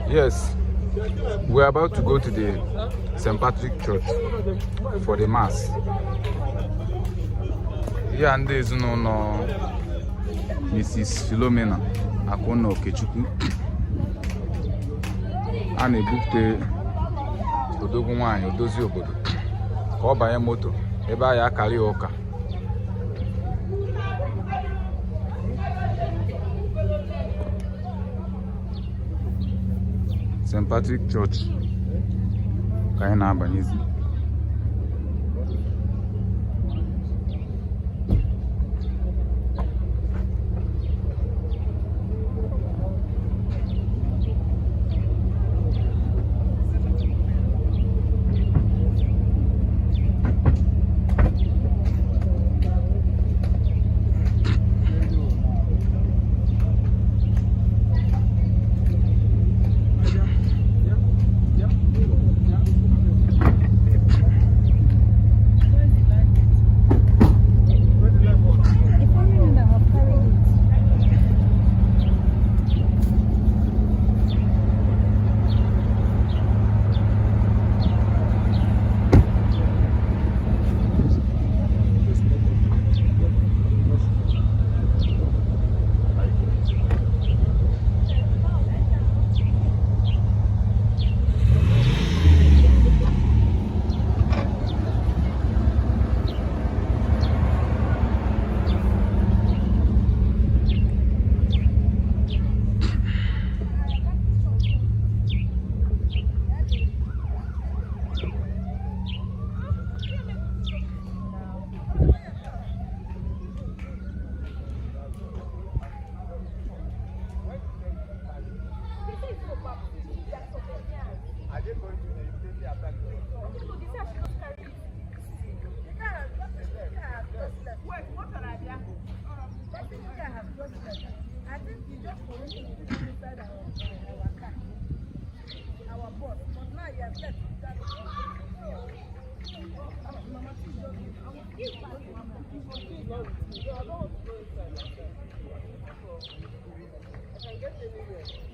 Yes, we're about to go to the St. Patrick Church for the Mass. Here and there is no Mrs. Philomena Akono Okechukwu. A na-ebupute odogwu nwanyị odozi obodo ka ọ banye moto ebe a ya akara ụka. St. Patrick Church ka anyị na-abanyezi. I can get anywhere.